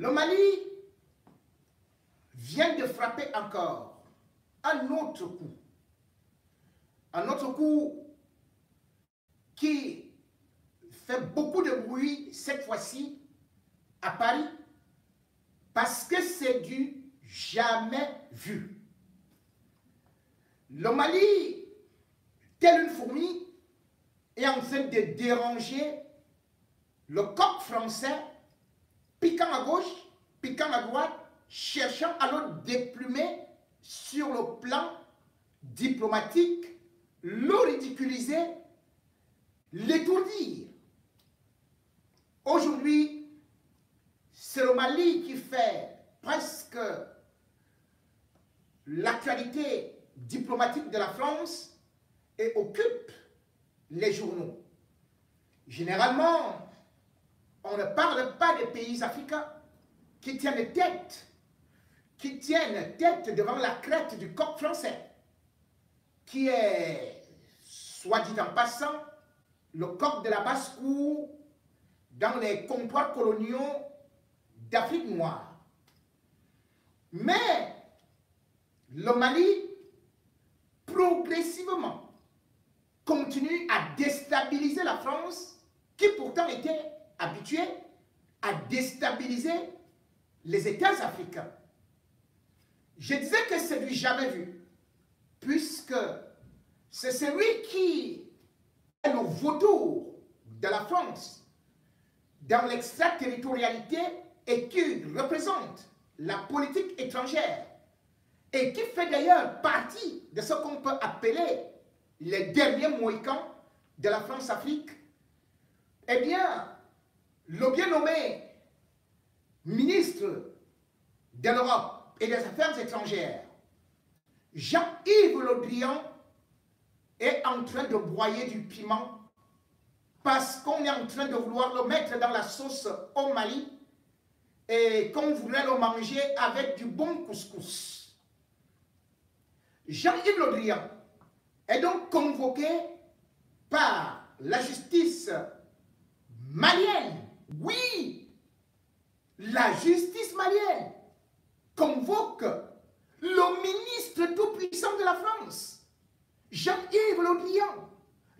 Le Mali vient de frapper encore un autre coup. Un autre coup qui fait beaucoup de bruit cette fois-ci à Paris parce que c'est du jamais vu. Le Mali, tel une fourmi, est en train de déranger le coq français, piquant à gauche, piquant à droite, cherchant à le déplumer sur le plan diplomatique, le ridiculiser, l'étourdir. Aujourd'hui, c'est le Mali qui fait presque l'actualité diplomatique de la France et occupe les journaux. Généralement, on ne parle pas des pays africains qui tiennent tête devant la crête du coq français, qui est, soit dit en passant, le coq de la basse-cour dans les comptoirs coloniaux d'Afrique noire. Mais le Mali, progressivement, continue à déstabiliser la France, qui pourtant était habituée à déstabiliser les États africains. Je disais que c'est du jamais vu, puisque c'est celui qui est le vautour de la France dans l'extraterritorialité et qui représente la politique étrangère et qui fait d'ailleurs partie de ce qu'on peut appeler les derniers Mohicans de la France-Afrique. Eh bien, le bien nommé ministre de l'Europe et des Affaires étrangères, Jean-Yves Le Drian, est en train de broyer du piment parce qu'on est en train de vouloir le mettre dans la sauce au Mali et qu'on voudrait le manger avec du bon couscous. Jean-Yves Le Drian est donc convoqué par la justice malienne. Oui, la justice malienne convoque le ministre tout-puissant de la France, Jean-Yves Le Drian,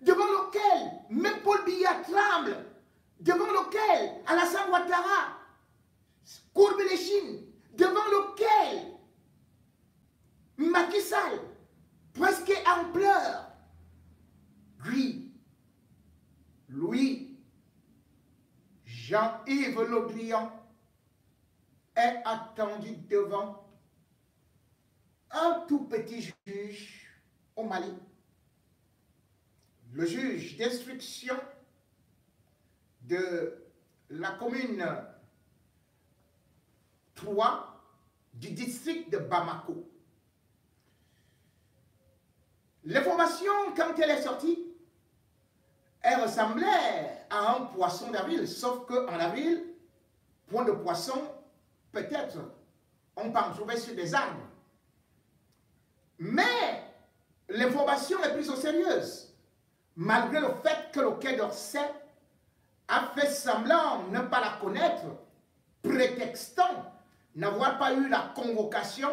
devant lequel même Paul Biya tremble, devant lequel Alassane Ouattara courbe les chines, devant lequel Macky Sall presque en pleurs. Lui, Jean-Yves Le Drian, est attendu devant un tout petit juge au Mali, le juge d'instruction de la commune 3 du district de Bamako. L'information, quand elle est sortie, elle ressemblait à un poisson d'avril, sauf qu'en avril, point de poisson, peut-être, on peut en trouver sur des arbres. Mais l'information est prise au sérieux, malgré le fait que le Quai d'Orsay a fait semblant de ne pas la connaître, prétextant n'avoir pas eu la convocation,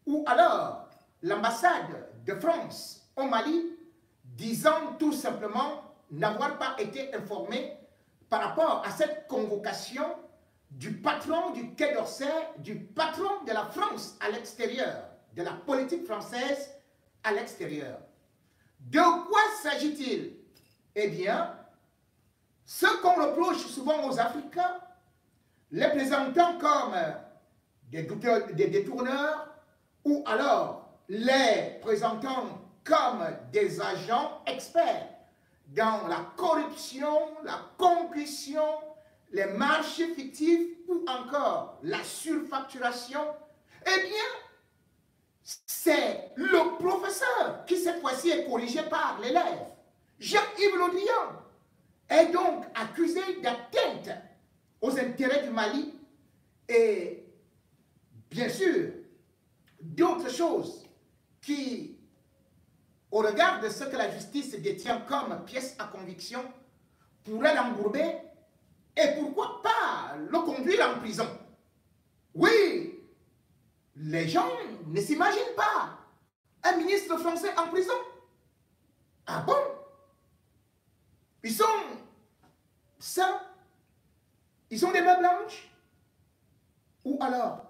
ou alors l'ambassade de France au Mali, disant tout simplement n'avoir pas été informé par rapport à cette convocation du patron du Quai d'Orsay, du patron de la France à l'extérieur, de la politique française à l'extérieur. De quoi s'agit-il? Eh bien, ce qu'on reproche souvent aux Africains, les présentant comme des détourneurs, ou alors les présentant comme des agents experts dans la corruption, la concussion, les marchés fictifs ou encore la surfacturation, eh bien, c'est le professeur qui cette fois-ci est corrigé par l'élève. Jean-Yves Le Drian est donc accusé d'atteinte aux intérêts du Mali et bien sûr d'autres choses qui, au regard de ce que la justice détient comme pièce à conviction, pourraient l'embourber Et pourquoi pas le conduire en prison? Oui, les gens ne s'imaginent pas un ministre français en prison. Ah bon? Ils sont sains? Ils ont des mains blanches? Ou alors,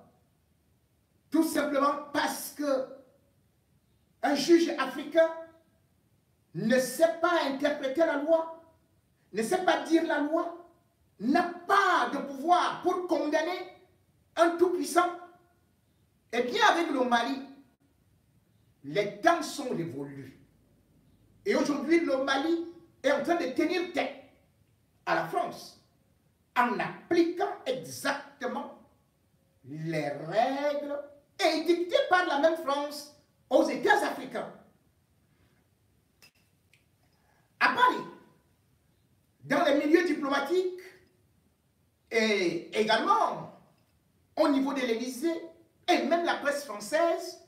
tout simplement parce que un juge africain ne sait pas interpréter la loi, ne sait pas dire la loi, n'a pas de pouvoir pour condamner un tout-puissant. Eh bien, avec le Mali, les temps sont révolus. Et aujourd'hui, le Mali est en train de tenir tête à la France en appliquant exactement les règles édictées par la même France aux États africains. À Paris, dans les milieux diplomatiques et également au niveau de l'Élysée et même la presse française,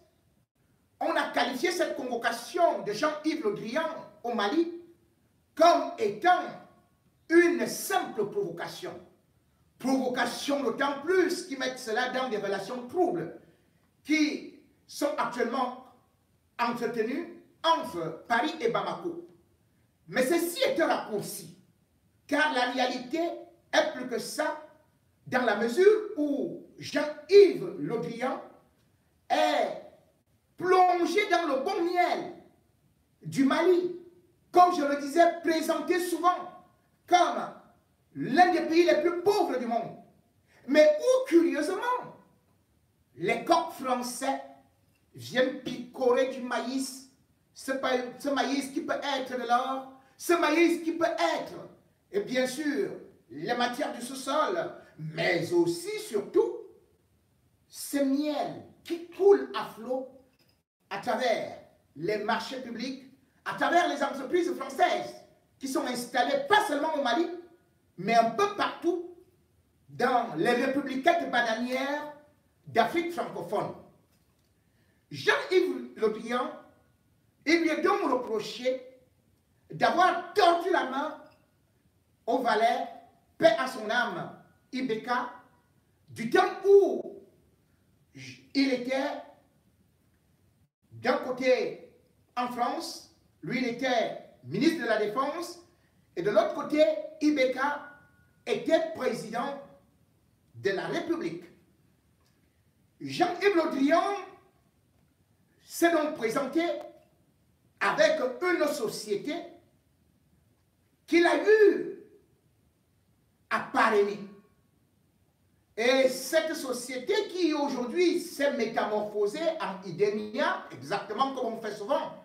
on a qualifié cette convocation de Jean-Yves Le Drian au Mali comme étant une simple provocation. Provocation d'autant plus qui mettent cela dans des relations troubles qui sont actuellement entretenues entre Paris et Bamako. Mais ceci est un raccourci, car la réalité est plus que ça, dans la mesure où Jean-Yves Le Drian est plongé dans le bon miel du Mali, comme je le disais, présenté souvent comme l'un des pays les plus pauvres du monde. Mais où, curieusement, les coqs français viennent picorer du maïs, ce maïs qui peut être de l'or, ce maïs qui peut être, et bien sûr, les matières du sous-sol, mais aussi, surtout, ce miel qui coule à flot à travers les marchés publics, à travers les entreprises françaises qui sont installées pas seulement au Mali, mais un peu partout dans les républiquettes bananières d'Afrique francophone. Jean-Yves Le Drian, il lui est donc reproché d'avoir tordu la main au valet, paix à son âme, Ibeka, du temps où il était d'un côté en France, lui il était ministre de la Défense, et de l'autre côté, Ibeka était président de la République. Jean-Yves Le Drian s'est donc présenté avec une société qu'il a eu à parrainer. Et cette société qui aujourd'hui s'est métamorphosée en Idemia, exactement comme on fait souvent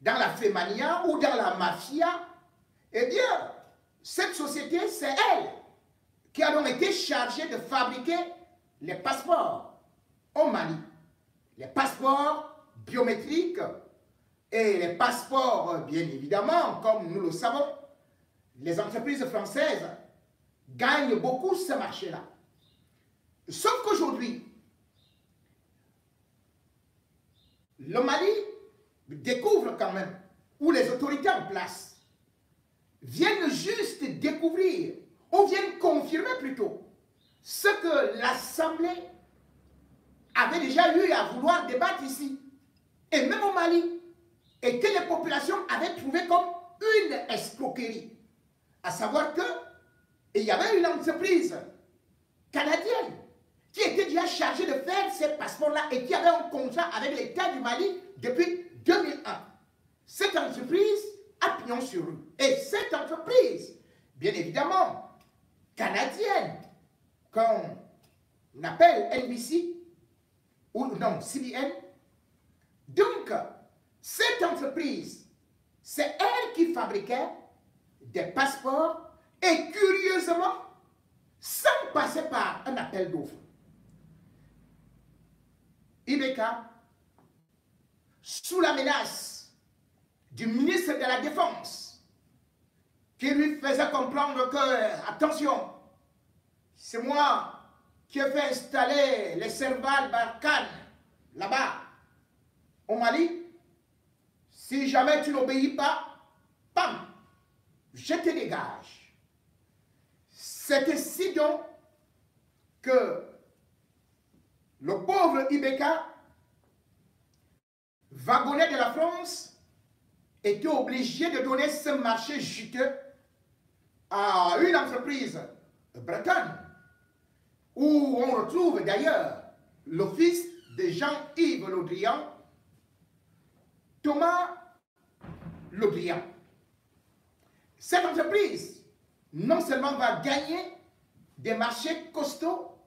dans la Fémania ou dans la Mafia, eh bien, cette société, c'est elle qui a donc été chargée de fabriquer les passeports au Mali. Les passeports biométriques et les passeports, bien évidemment, comme nous le savons, les entreprises françaises gagnent beaucoup ce marché-là. Sauf qu'aujourd'hui, le Mali découvre quand même, ou les autorités en place viennent juste découvrir, ou viennent confirmer plutôt, ce que l'Assemblée avait déjà eu à vouloir débattre ici, et même au Mali, et que les populations avaient trouvé comme une escroquerie. À savoir qu'il y avait une entreprise canadienne qui était déjà chargée de faire ces passeports-là et qui avait un contrat avec l'État du Mali depuis 2001. Cette entreprise a pignon sur rue. Et cette entreprise, bien évidemment, canadienne, qu'on appelle NBC, ou non, CBN. Donc, cette entreprise, c'est elle qui fabriquait des passeports et curieusement, sans passer par un appel d'offres. Ibeka, sous la menace du ministre de la Défense, qui lui faisait comprendre que, attention, c'est moi qui ai fait installer les Serval Barkhane là-bas, au Mali. Si jamais tu n'obéis pas, pam, je te dégage. C'est ainsi donc que le pauvre Ibeka, wagonnet de la France, était obligé de donner ce marché juteux à une entreprise bretonne, où on retrouve d'ailleurs le fils de Jean-Yves Le Drian, Thomas Le Drian. Cette entreprise, non seulement va gagner des marchés costauds,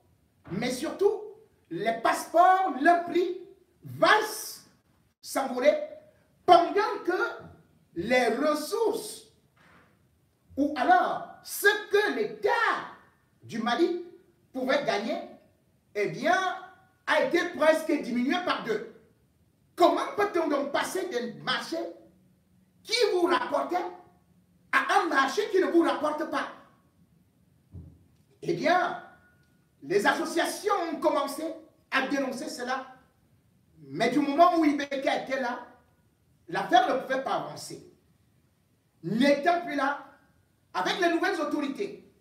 mais surtout, les passeports, le prix va s'envoler pendant que les ressources, ou alors ce que l'État du Mali pouvait gagner, eh bien, a été presque diminué par 2. Comment peut-on donc passer d'un marché qui vous rapportait à un marché qui ne vous rapporte pas? Eh bien, les associations ont commencé à dénoncer cela. Mais du moment où Ibeka était là, l'affaire ne pouvait pas avancer. N'étant plus là, avec les nouvelles autorités,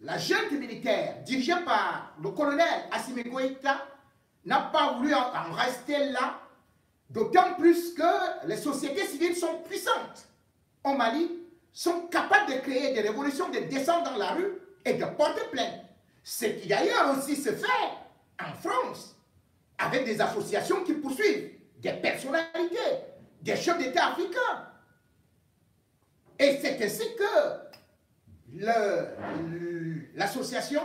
la junte militaire dirigée par le colonel Assimi Goïta n'a pas voulu en rester là, d'autant plus que les sociétés civiles sont puissantes au Mali, sont capables de créer des révolutions, de descendre dans la rue et de porter plainte. Ce qui d'ailleurs aussi se fait en France, avec des associations qui poursuivent des personnalités, des chefs d'État africains. Et c'est ainsi que l'association,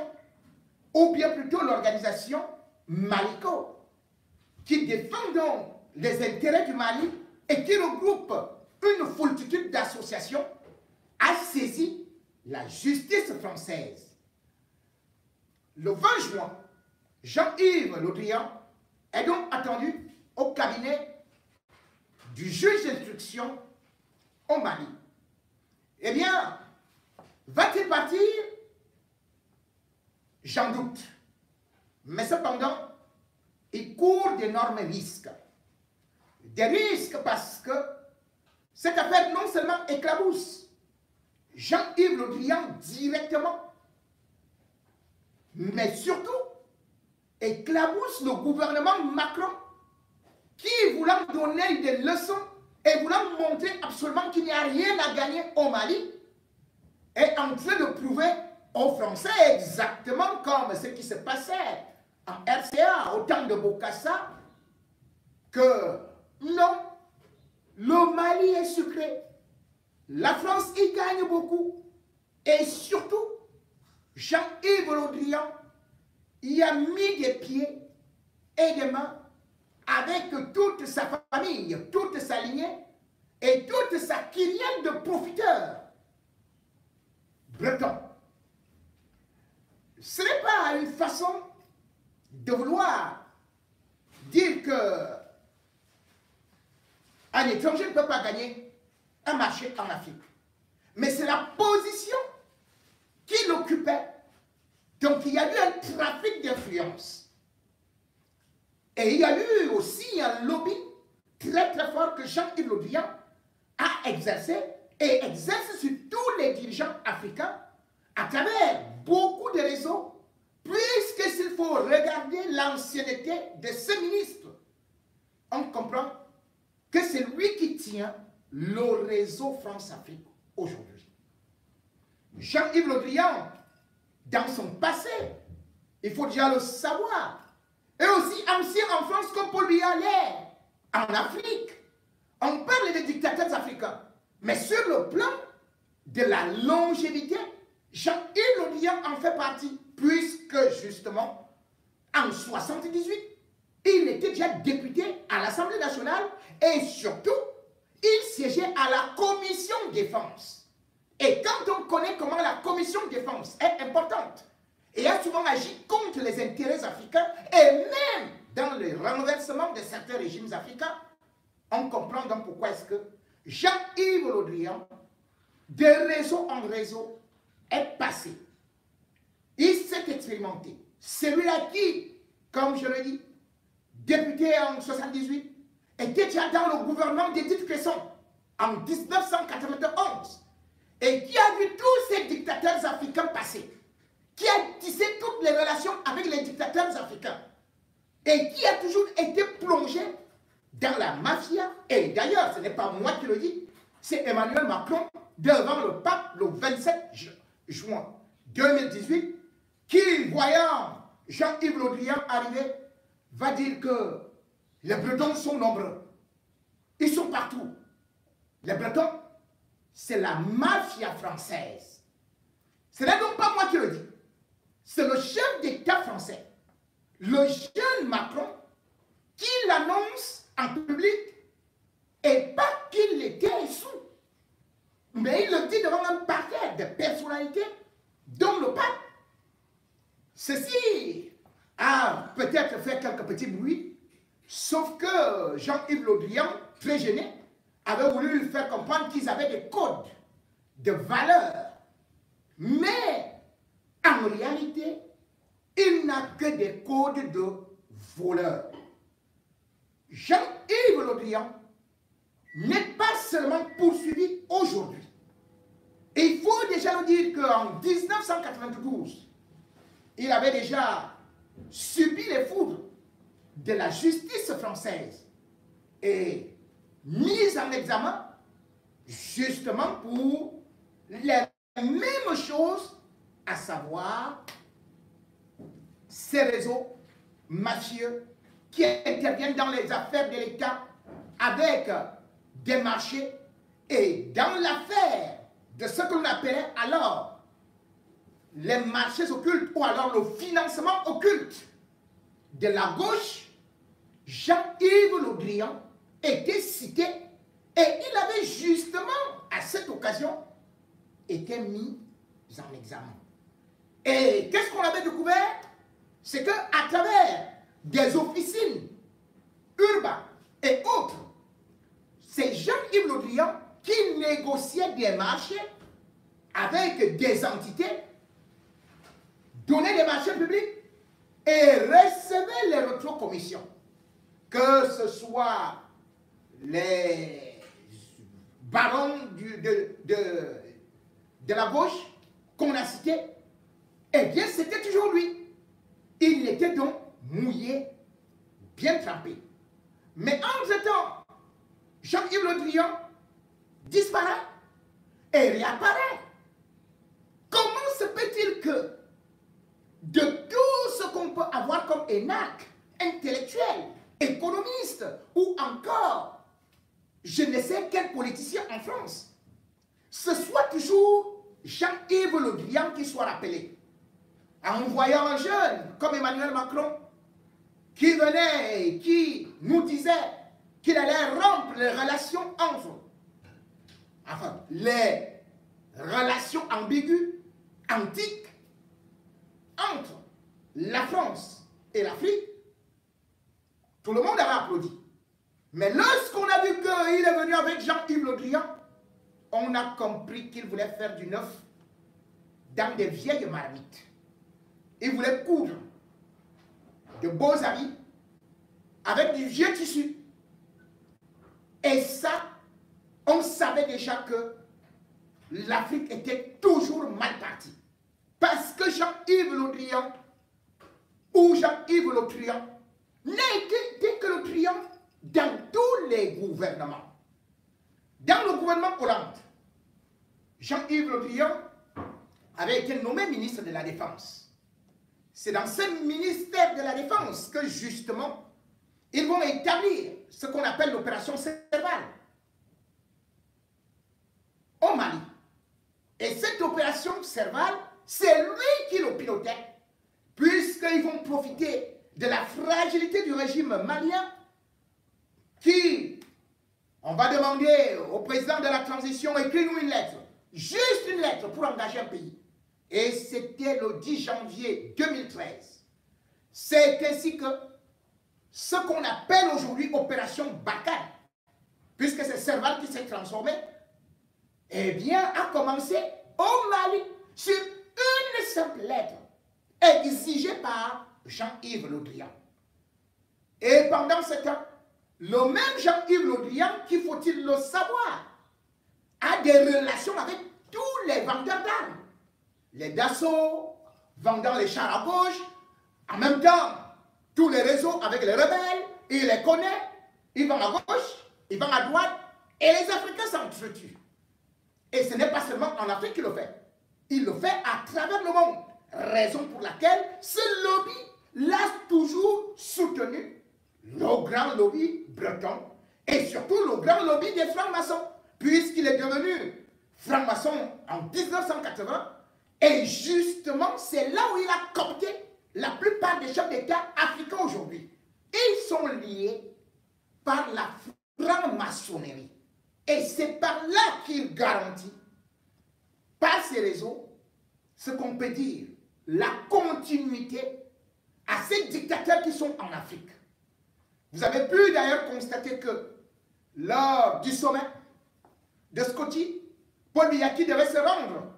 ou bien plutôt l'organisation Malico, qui défend donc les intérêts du Mali et qui regroupe une foultitude d'associations, a saisi la justice française. Le 20 juin, Jean-Yves Le Drian est donc attendu au cabinet du juge d'instruction au Mali. Eh bien, va-t-il partir? J'en doute. Mais cependant, il court d'énormes risques. Des risques parce que cette affaire non seulement éclabousse Jean-Yves Le Drian directement, mais surtout éclabousse le gouvernement Macron qui, voulant donner des leçons et voulant montrer absolument qu'il n'y a rien à gagner au Mali, est en train de prouver aux Français exactement comme ce qui se passait en RCA au temps de Bokassa, que non, le Mali est sucré, la France y gagne beaucoup, et surtout, Jean-Yves Le Drian y a mis des pieds et des mains avec toute sa famille, toute sa lignée et toute sa clientèle de profiteurs bretons. Ce n'est pas une façon de vouloir dire que un étranger ne peut pas gagner un marché en Afrique. Mais c'est la position qu'il occupait. Donc il y a eu un trafic d'influence. Et il y a eu aussi un lobby très très fort que Jean-Yves Le Drian a exercé et exerce sur tous les dirigeants africains à travers beaucoup de réseaux, puisque s'il faut regarder l'ancienneté de ce ministre, on comprend que c'est lui qui tient le réseau France-Afrique aujourd'hui. Jean-Yves Le Drian, dans son passé, il faut déjà le savoir, et aussi ancien en France comme Paul Biya en Afrique. On parle des dictateurs africains, mais sur le plan de la longévité, Jean-Yves Le Drian en fait partie, puisque justement, en 1978, il était déjà député à l'Assemblée nationale et surtout, il siégeait à la commission défense. Et quand on connaît comment la commission défense est importante et a souvent agi contre les intérêts africains et même dans le renversement de certains régimes africains, on comprend donc pourquoi est-ce que Jean-Yves Le Drian, de réseau en réseau, est passé. Il s'est expérimenté. Celui-là qui, comme je le dis, député en 1978, était déjà dans le gouvernement d'Edith Cresson en 1991 et qui a vu tous ces dictateurs africains passer. qui a tissé toutes les relations avec les dictateurs africains et qui a toujours été plongé dans la mafia. Et d'ailleurs, ce n'est pas moi qui le dis, c'est Emmanuel Macron devant le pape le 27 juin 2018 qui, voyant Jean-Yves Le Drian arriver, va dire que les Bretons sont nombreux. Ils sont partout. Les Bretons, c'est la mafia française. Ce n'est donc pas moi qui le dis. C'est le chef d'État français, le jeune Macron, qui l'annonce en public, et pas qu'il était sous. Mais il le dit devant un paquet de personnalités, dont le pape. Ceci a peut-être fait quelques petits bruits, sauf que Jean-Yves Le Drian, très gêné, avait voulu lui faire comprendre qu'ils avaient des codes de valeurs. Mais en réalité, il n'a que des codes de voleurs. Jean-Yves Le Drian n'est pas seulement poursuivi aujourd'hui. Et il faut déjà le dire qu'en 1992, il avait déjà subi les foudres de la justice française et mis en examen justement pour les mêmes choses, à savoir ces réseaux mafieux qui interviennent dans les affaires de l'État avec des marchés et dans l'affaire de ce que l'on appelait alors les marchés occultes ou alors le financement occulte de la gauche, Jean-Yves Le Drian était cité et il avait justement à cette occasion été mis en examen. Et qu'est-ce qu'on avait découvert? C'est qu'à travers des officines urbaines et autres, c'est Jean-Yves Le Drian qui négociait des marchés avec des entités, donnait des marchés publics et recevait les rétrocommissions. Que ce soit les barons de la gauche qu'on a cités, eh bien c'était toujours lui. Il était donc mouillé, bien trempé. Mais entre-temps, Jean-Yves Le Drian disparaît et réapparaît. Comment se peut-il que de tout ce qu'on peut avoir comme énarque, intellectuel, économiste ou encore je ne sais quel politicien en France, ce soit toujours Jean-Yves Le Drian qui soit rappelé? En voyant un jeune comme Emmanuel Macron qui venait et qui nous disait qu'il allait rompre les relations entre, enfin, les relations ambiguës, antiques, entre la France et l'Afrique, tout le monde avait applaudi. Mais lorsqu'on a vu qu'il est venu avec Jean-Yves Le Drian, on a compris qu'il voulait faire du neuf dans des vieilles marmites. Il voulait coudre de beaux habits avec du vieux tissu. Et ça, on savait déjà que l'Afrique était toujours mal partie. Parce que Jean-Yves Le Drian ou Jean-Yves Le Drian n'était que le Drian dans tous les gouvernements. Dans le gouvernement Hollande, Jean-Yves Le Drian avait été nommé ministre de la Défense. C'est dans ce ministère de la Défense que justement, ils vont établir ce qu'on appelle l'opération Serval au Mali. Et cette opération Serval, c'est lui qui le pilotait, puisqu'ils vont profiter de la fragilité du régime malien qui, on va demander au président de la transition, écris-nous une lettre, juste une lettre pour engager un pays. Et c'était le 10 janvier 2013. C'est ainsi que ce qu'on appelle aujourd'hui opération Barkhane, puisque c'est Serval qui s'est transformé, eh bien, a commencé au Mali sur une simple lettre exigée par Jean-Yves Le Drian. Et pendant ce temps, le même Jean-Yves Le Drian, qu'il faut-il le savoir, a des relations avec tous les vendeurs d'armes. Les Dassault, vendant les chars à gauche. En même temps, tous les réseaux avec les rebelles, il les connaît. Ils vont à gauche, ils vont à droite, et les Africains s'entretuent. Et ce n'est pas seulement en Afrique qu'il le fait. Il le fait à travers le monde. Raison pour laquelle ce lobby l'a toujours soutenu, le grand lobby breton, et surtout le grand lobby des francs-maçons, puisqu'il est devenu franc-maçon en 1980, et justement, c'est là où il a coopté la plupart des chefs d'État africains aujourd'hui. Ils sont liés par la franc-maçonnerie. Et c'est par là qu'il garantit, par ces réseaux, ce qu'on peut dire, la continuité à ces dictateurs qui sont en Afrique. Vous avez pu d'ailleurs constater que lors du sommet de Skopje, Paul Biya qui devait se rendre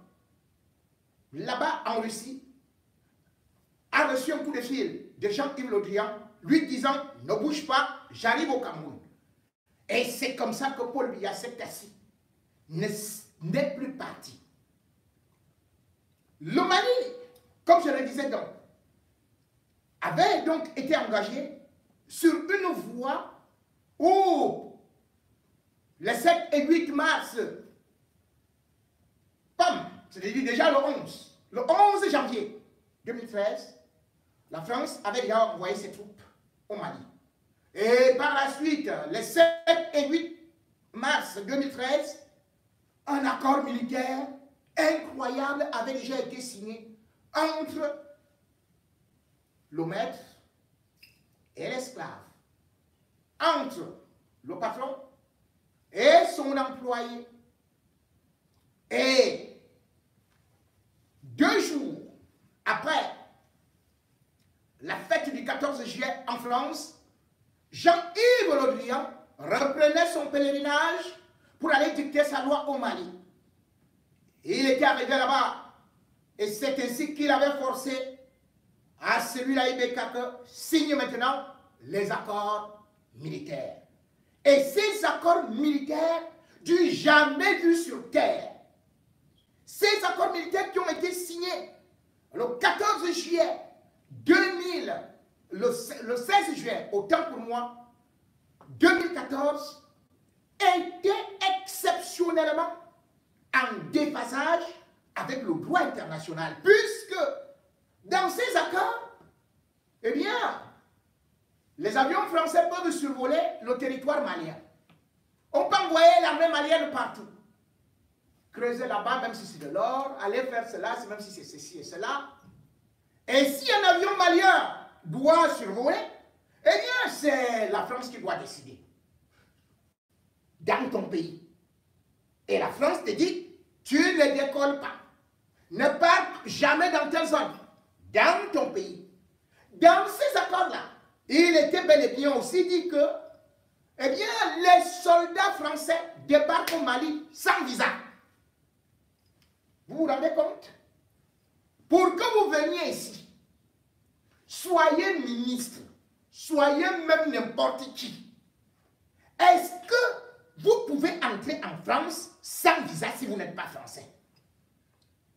là-bas en Russie, a reçu un coup de fil de Jean-Yves Le Drian, lui disant « Ne bouge pas, j'arrive au Cameroun ». Et c'est comme ça que Paul Biya s'est assis, n'est plus parti. Le Mali, comme je le disais donc, avait donc été engagé sur une voie où le 7 et 8 mars, c'est-à-dire déjà le 11 janvier 2013, la France avait déjà envoyé ses troupes au Mali. Et par la suite, les 7 et 8 mars 2013, un accord militaire incroyable avait déjà été signé entre le maître et l'esclave, entre le patron et son employé. Et 2 jours après la fête du 14 juillet en France, Jean-Yves Le Drian reprenait son pèlerinage pour aller dicter sa loi au Mali. Il était arrivé là-bas et c'est ainsi qu'il avait forcé à celui-là Ibeka que signe maintenant les accords militaires. Et ces accords militaires du jamais vu sur terre, ces accords militaires qui ont été signés le 14 juillet 2000, le 16 juillet, autant pour moi, 2014, étaient exceptionnellement en déphasage avec le droit international, puisque dans ces accords, eh bien, les avions français peuvent survoler le territoire malien. On peut envoyer l'armée malienne partout. Creuser là-bas, même si c'est de l'or, aller faire cela, même si c'est ceci et cela. Et si un avion malien doit survoler, eh bien, c'est la France qui doit décider. Dans ton pays. Et la France te dit, tu ne décolles pas. Ne pars jamais dans telle zone. Dans ton pays. Dans ces accords-là, il était bel et bien aussi dit que, eh bien, les soldats français débarquent au Mali sans visa. Vous vous rendez compte? Pour que vous veniez ici, soyez ministre, soyez même n'importe qui. Est-ce que vous pouvez entrer en France sans visa si vous n'êtes pas français?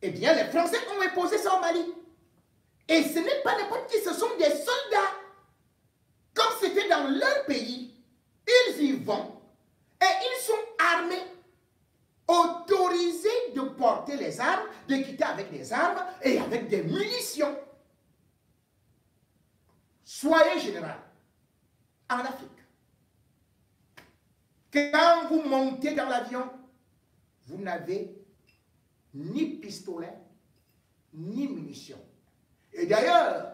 Eh bien, les Français ont imposé ça au Mali. Et ce n'est pas n'importe qui, ce sont des soldats. Comme c'était dans leur pays, ils y vont et ils sont armés, autorisés de porter les armes, de quitter avec des armes et avec des munitions. Soyez général en Afrique. Quand vous montez dans l'avion, vous n'avez ni pistolet, ni munitions. Et d'ailleurs,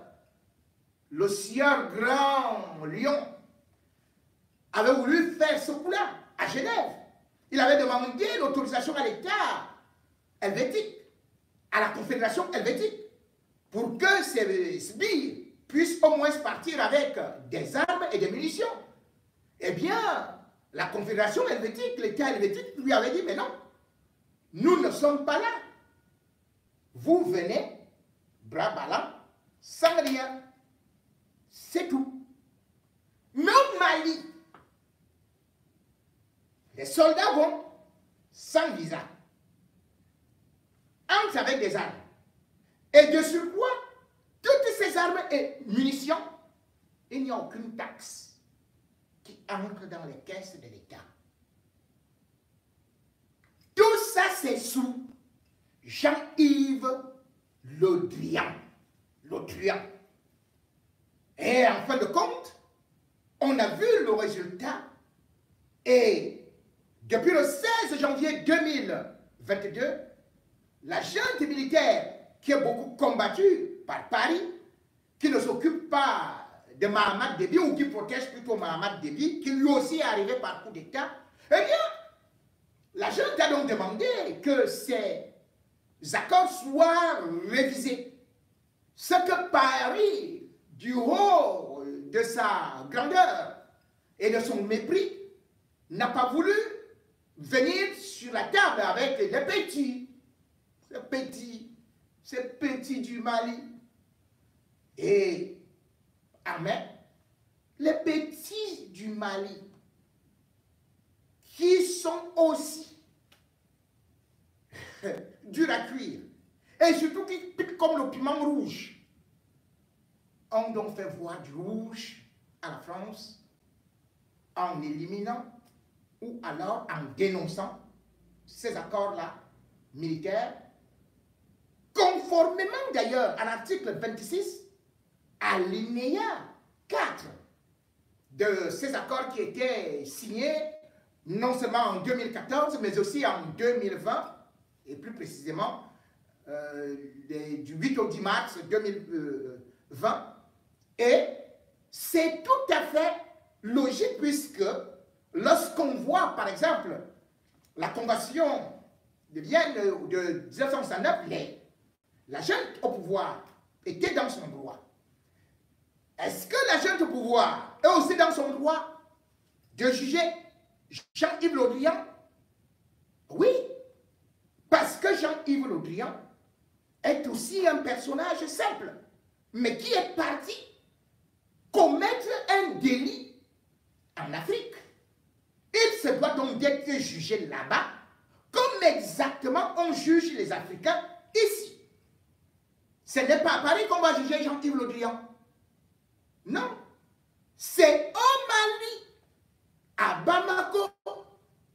le sieur Grand Lion avait voulu faire ce coup-là à Genève. Il avait demandé l'autorisation à l'État helvétique, à la Confédération helvétique, pour que ces sbires puissent au moins partir avec des armes et des munitions. Eh bien, la Confédération helvétique, l'État helvétique lui avait dit, mais non, nous ne sommes pas là. Vous venez, bras ballants, sans rien. C'est tout. Mais au Mali, les soldats vont sans visa, entrent avec des armes. Et de surcroît, et munitions, il n'y a aucune taxe qui entre dans les caisses de l'État. Tout ça, c'est sous Jean-Yves Le Drian. Et en fin de compte, on a vu le résultat. Et depuis le 16 janvier 2022, la junte militaire qui est beaucoup combattue par Paris, qui ne s'occupe pas de Mahamat Déby ou qui protège plutôt Mahamat Déby, qui lui aussi est arrivé par coup d'État, eh bien, la junte a donc demandé que ces accords soient révisés. Ce que Paris, du haut de sa grandeur et de son mépris, n'a pas voulu venir sur la table avec les petits du Mali. Et Ahmed, les petits du Mali, qui sont aussi durs à cuire, et surtout qui piquent comme le piment rouge, ont donc fait voir du rouge à la France en éliminant ou alors en dénonçant ces accords-là militaires, conformément d'ailleurs à l'article 26, alinéa 4 de ces accords qui étaient signés non seulement en 2014, mais aussi en 2020, et plus précisément du 8 au 10 mars 2020. Et c'est tout à fait logique puisque lorsqu'on voit, par exemple, la Convention de Vienne de 1969, la junte au pouvoir était dans son droit. Est-ce que la junte au pouvoir est aussi dans son droit de juger Jean-Yves Le Drian? Oui, parce que Jean-Yves Le Drian est aussi un personnage simple, mais qui est parti commettre un délit en Afrique. Il se doit donc d'être jugé là-bas, comme exactement on juge les Africains ici. Ce n'est pas à Paris qu'on va juger Jean-Yves Le Drian. Non. C'est au Mali, à Bamako.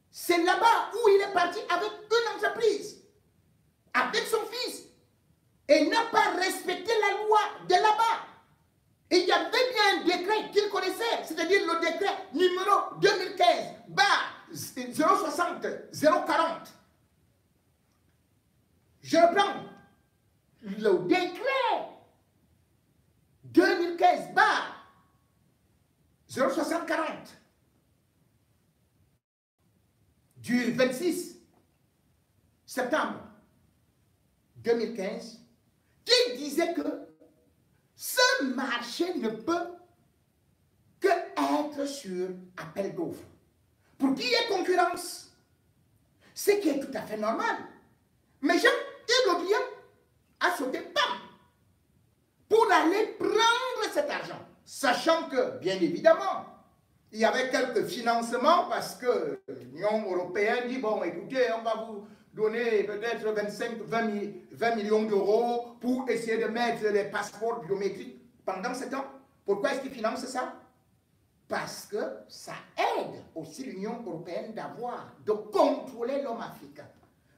C'est là-bas où il est parti avec une entreprise, avec son fils, et n'a pas respecté la loi de là-bas. Et il y avait bien un décret qu'il connaissait, c'est-à-dire le décret numéro 2015-060-040. Je reprends le décret 2015-060-40 du 26 septembre 2015 qui disait que ce marché ne peut que être sur appel d'offres. Pour qu'il y ait concurrence, ce qui est tout à fait normal. Mais Jean-Yves Le Drian a sauté PAM pour aller prendre cet argent, sachant que, bien évidemment, il y avait quelques financements parce que l'Union européenne dit, bon, écoutez, on va vous donner peut-être 20 millions d'euros pour essayer de mettre les passeports biométriques pendant ce temps. Pourquoi est-ce qu'ils financent ça? Parce que ça aide aussi l'Union européenne de contrôler l'homme africain,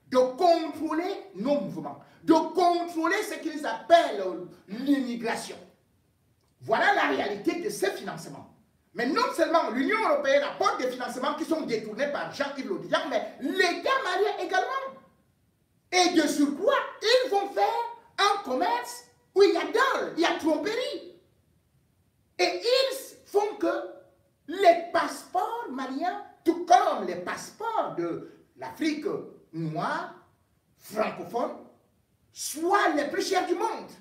de contrôler nos mouvements, de contrôler ce qu'ils appellent l'immigration. Voilà la réalité de ce financement. Mais non seulement l'Union européenne apporte des financements qui sont détournés par Jean-Yves Le Drian, mais l'État malien également. Et de surcroît, ils vont faire un commerce où il y a dol, il y a tromperie. Et ils font que les passeports maliens, tout comme les passeports de l'Afrique noire, francophone, soient les plus chers du monde.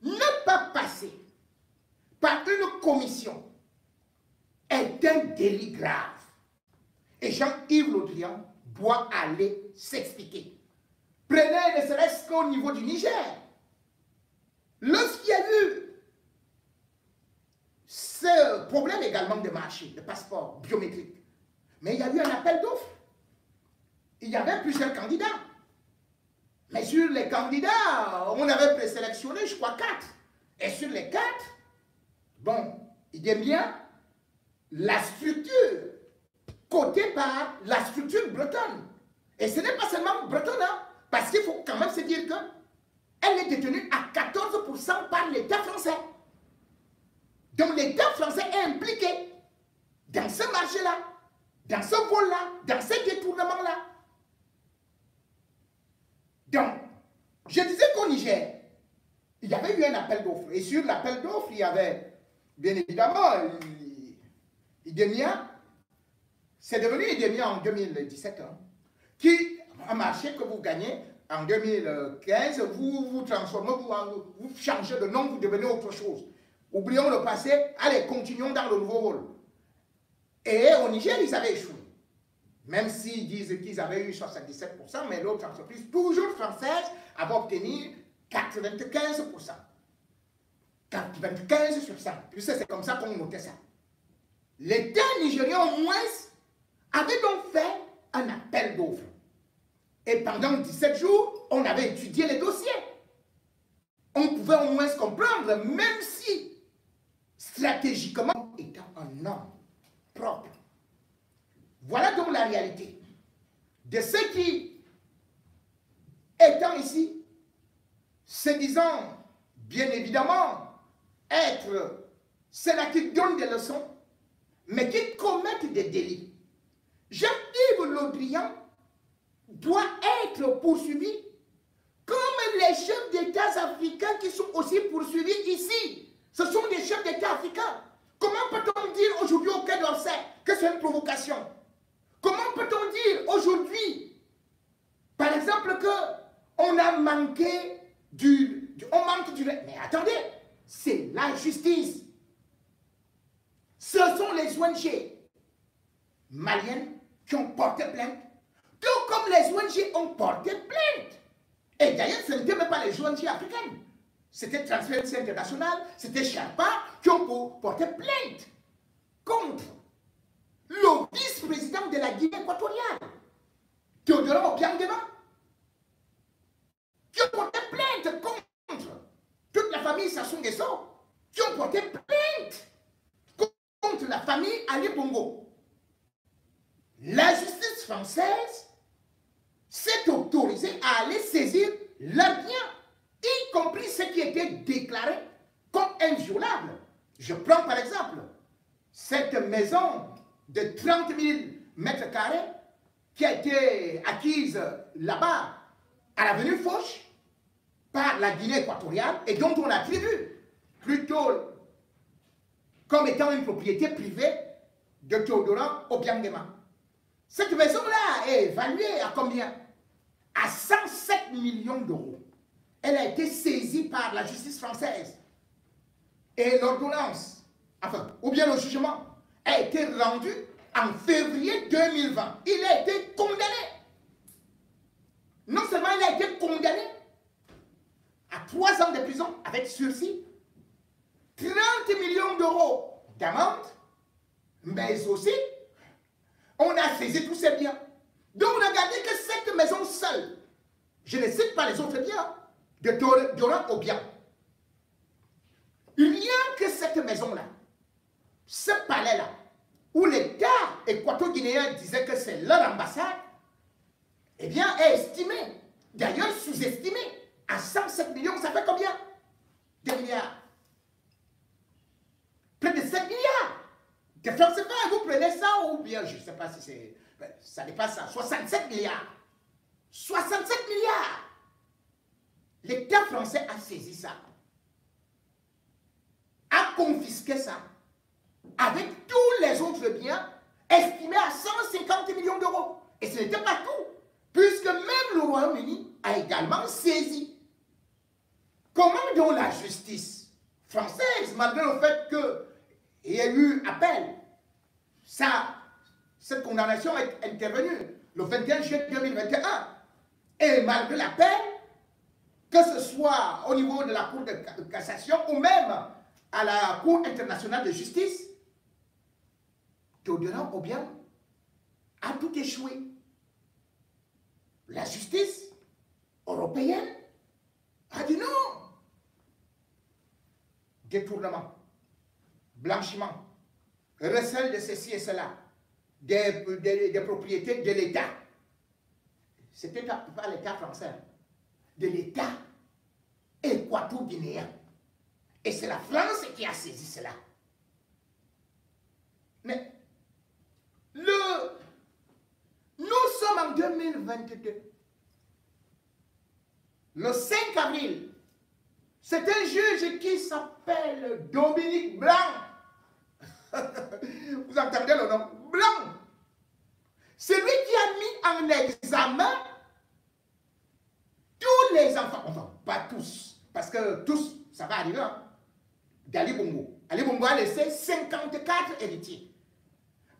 Ne pas passer par une commission est un délit grave. Et Jean-Yves Le Drian doit aller s'expliquer. Prenez ne serait-ce qu'au niveau du Niger. Lorsqu'il y a eu ce problème également de marché, de passeport biométrique, mais il y a eu un appel d'offres. Il y avait plusieurs candidats. Mais sur les candidats, on avait présélectionné, je crois, 4. Et sur les 4, bon, il y a bien la structure cotée par la structure bretonne. Et ce n'est pas seulement bretonne, hein, parce qu'il faut quand même se dire qu'elle est détenue à 14% par l'État français. Donc l'État français est impliqué dans ce marché-là, dans ce vol-là, dans ce détournement-là. Donc, je disais qu'au Niger, il y avait eu un appel d'offres. Et sur l'appel d'offres, il y avait, bien évidemment, Idemia. C'est devenu Idemia en 2017, hein, qui, un marché que vous gagnez en 2015, vous vous transformez, vous changez de nom, vous devenez autre chose. Oublions le passé, allez, continuons dans le nouveau rôle. Et au Niger, ils avaient échoué. Même s'ils disent qu'ils avaient eu 77%, mais l'autre entreprise, toujours française, avait obtenu 95%. 95 sur 100. Puisque c'est comme ça qu'on notait ça. L'État nigérien, au moins, avait donc fait un appel d'offres. Et pendant 17 jours, on avait étudié les dossiers. On pouvait au moins comprendre, même si, stratégiquement, étant un homme propre. Voilà donc la réalité de ceux qui, étant ici, se disant, bien évidemment, être ceux-là qui donnent des leçons, mais qui commettent des délits. Jean-Yves Le Drian doit être poursuivi comme les chefs d'État africains qui sont aussi poursuivis ici. Ce sont des chefs d'État africains. Comment peut-on dire aujourd'hui au Quai d'Orsay que c'est une provocation? Comment peut-on dire aujourd'hui, par exemple, qu'on a manqué on manque du... Mais attendez, c'est la justice. Ce sont les ONG maliennes qui ont porté plainte, tout comme les ONG ont porté plainte. Et d'ailleurs, ce n'était même pas les ONG africaines. C'était Transparency International, c'était Sherpa qui ont porté plainte contre le vice-président de la Guinée équatoriale, Théodore Obiang-Nguema, qui ont porté plainte contre toute la famille Sassou Nguesso, qui ont porté plainte contre la famille Ali Bongo. La justice française s'est autorisée à aller saisir leurs biens, y compris ce qui était déclaré comme inviolable. Je prends par exemple cette maison de 30 000 mètres carrés qui a été acquise là-bas à l'avenue Foch par la Guinée équatoriale et dont on attribue plutôt comme étant une propriété privée de Théodore Obiang-Nguema. Cette maison-là est évaluée à combien? À 107 millions d'euros. Elle a été saisie par la justice française. Et l'ordonnance, enfin, ou bien le jugement, a été rendu en février 2020. Il a été condamné. Non seulement il a été condamné à 3 ans de prison avec sursis, 30 millions d'euros d'amende, mais aussi, on a saisi tous ces biens. Donc on a gardé que cette maison seule. Je ne cite pas les autres biens de Théodore Obiang. Rien que cette maison-là, ce palais-là, où l'État équato-guinéen disait que c'est leur ambassade, eh bien, est estimé, d'ailleurs sous-estimé, à 107 millions, ça fait combien? 2 milliards. Près de 7 milliards. De francs CFA, vous prenez ça ou bien, je ne sais pas si c'est... Ça dépasse ça, 67 milliards. 67 milliards. L'État français a saisi ça, a confisqué ça, avec tous les autres biens estimés à 150 millions d'euros. Et ce n'était pas tout, puisque même le Royaume-Uni a également saisi. Comment donc la justice française, malgré le fait qu'il y a eu appel, cette condamnation est intervenue le 21 juillet 2021, et malgré l'appel, que ce soit au niveau de la Cour de cassation ou même à la Cour internationale de justice, Théodore Obiang a tout échoué. La justice européenne a dit non. détournement, blanchiment, recel de ceci et cela, des propriétés de l'État. C'était pas l'État français, de l'État équato-guinéen. Et c'est la France qui a saisi cela. Mais nous sommes en 2022. Le 5 avril, c'est un juge qui s'appelle Dominique Blanc. Vous entendez le nom? Blanc. C'est lui qui a mis en examen tous les enfants. Enfin, pas tous. Parce que tous, ça va arriver. Hein, d'Ali Bongo. Ali Bongo a laissé 54 héritiers.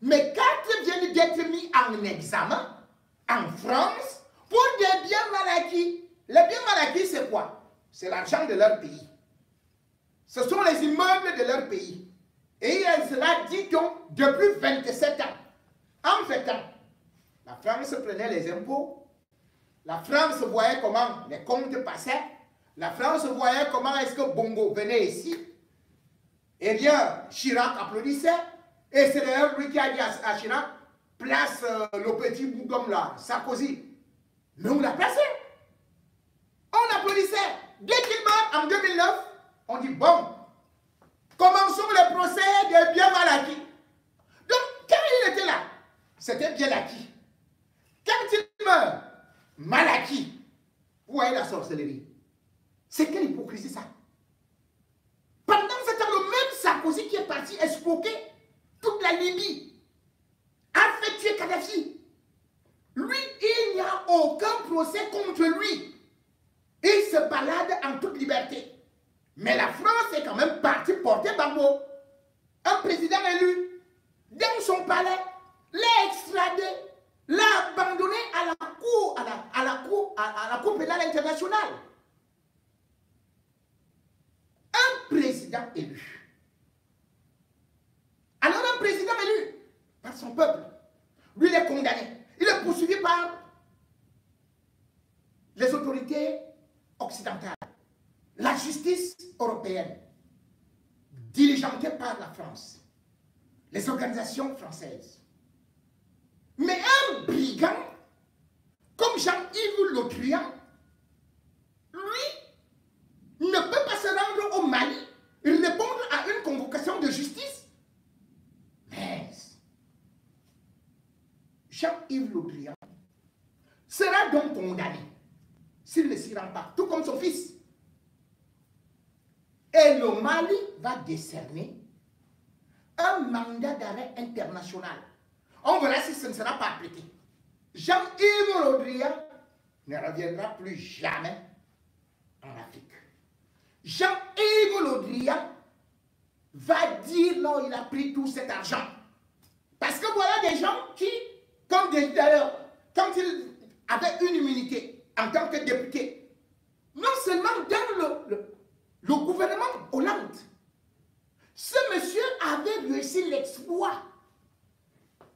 Mais 4 viennent d'être mis en examen en France pour des biens mal acquis. Les biens mal acquis, c'est quoi? C'est l'argent de leur pays. Ce sont les immeubles de leur pays. Et cela dit donc depuis 27 ans. En fait, la France prenait les impôts. La France voyait comment les comptes passaient. La France voyait comment est-ce que Bongo venait ici. Eh bien, Chirac applaudissait. Et c'est d'ailleurs lui qui a dit à Chirac, place le petit bout d'homme là, Sarkozy. Mais on l'a placé. On applaudissait. Dès qu'il meurt en 2009, on dit bon, commençons le procès des biens mal acquis. Donc, quand il était là, c'était bien acquis. Quand il meurt, mal acquis. Vous voyez la sorcellerie. C'est quelle hypocrisie ça? Pendant ce temps, le même Sarkozy qui est parti escroquer toute la Libye a fait tuer Kadhafi. Lui, il n'y a aucun procès contre lui. Il se balade en toute liberté. Mais la France est quand même partie porter Gbagbo, un président élu, dans son palais, l'a extradé, l'a abandonné à la Cour pénale internationale. Un président élu. Alors un président élu par son peuple, lui il est condamné. Il est poursuivi par les autorités occidentales, la justice européenne, diligentée par la France, les organisations françaises. Mais un brigand, comme Jean-Yves Le Drian, lui, ne peut pas se rendre au Mali, répondre à une convocation de justice. Mais Jean-Yves Le Drian sera donc condamné s'il ne s'y rend pas, tout comme son fils. Et le Mali va décerner un mandat d'arrêt international. On verra si ce ne sera pas appliqué. Jean-Yves Le Drian ne reviendra plus jamais en Afrique. Jean-Yves Le Drian va dire non, il a pris tout cet argent. Parce que voilà des gens qui, comme d'ailleurs, quand ils avaient une immunité en tant que député, non seulement dans le gouvernement Hollande, ce monsieur avait réussi l'exploit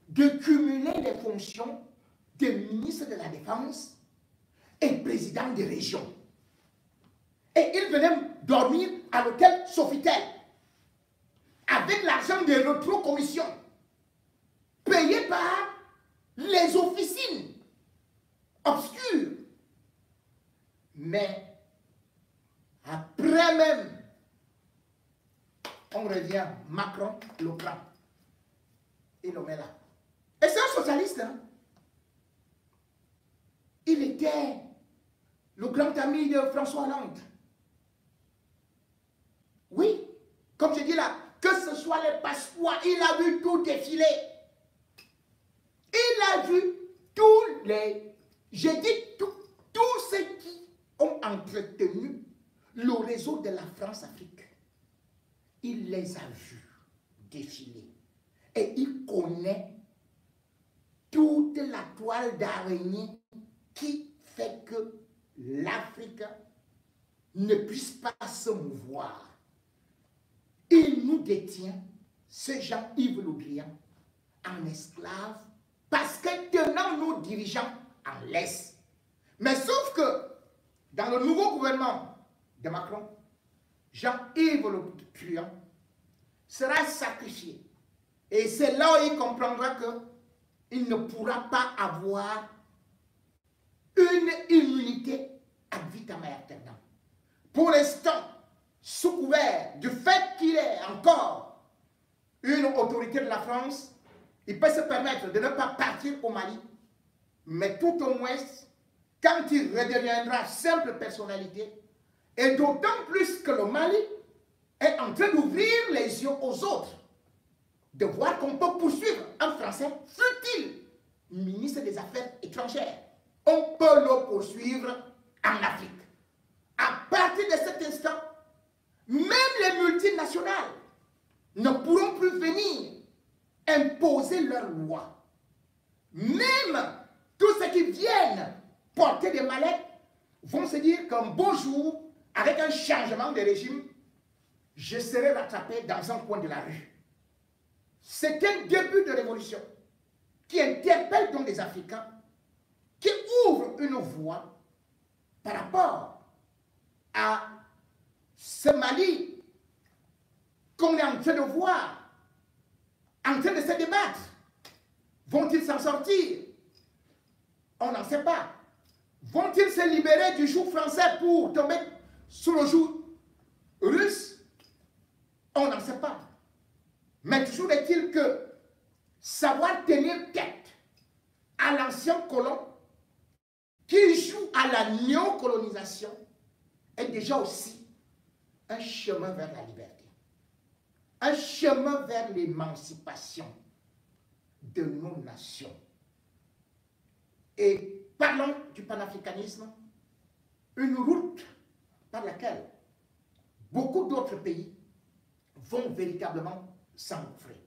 de cumuler les fonctions de ministre de la Défense et président des régions. Et il venait dormir à l'hôtel Sofitel avec l'argent des rétrocommissions payé par les officines obscures. Mais après même, on revient, Macron le prend. Il le met là. Et c'est un socialiste. Hein? Il était le grand ami de François Hollande. Oui, comme je dis là, que ce soit les passeports, il a vu tout défiler. Il a vu tous les... J'ai dit tous ceux qui ont entretenu le réseau de la France-Afrique. Il les a vus défiler. Et il connaît toute la toile d'araignée qui fait que l'Afrique ne puisse pas se mouvoir. Il nous détient, ce Jean-Yves Le Drian, en esclave, parce que tenant nos dirigeants en laisse. Mais sauf que, dans le nouveau gouvernement de Macron, Jean-Yves Le Drian, sera sacrifié. Et c'est là où il comprendra qu'il ne pourra pas avoir une immunité ad vitam aeternam. Pour l'instant, sous couvert du fait qu'il est encore une autorité de la France, il peut se permettre de ne pas partir au Mali, mais tout au moins, quand il redeviendra simple personnalité, et d'autant plus que le Mali est en train d'ouvrir les yeux aux autres, de voir qu'on peut poursuivre un Français, fut-il ministre des Affaires étrangères. On peut le poursuivre en Afrique. À partir de cet instant, même les multinationales ne pourront plus venir imposer leurs lois. Même tous ceux qui viennent porter des mallettes vont se dire qu'un beau jour, avec un changement de régime, je serai rattrapé dans un coin de la rue. C'est un début de révolution qui interpelle donc les Africains, qui ouvre une voie par rapport à ce Mali qu'on est en train de voir, en train de se débattre. Vont-ils s'en sortir? On n'en sait pas. Vont-ils se libérer du joug français pour tomber sous le joug russe? On n'en sait pas. Mais toujours est-il que savoir tenir tête à l'ancien colon qui joue à la néocolonisation est déjà aussi un chemin vers la liberté, un chemin vers l'émancipation de nos nations. Et parlons du panafricanisme, une route par laquelle beaucoup d'autres pays vont véritablement s'engouffrer.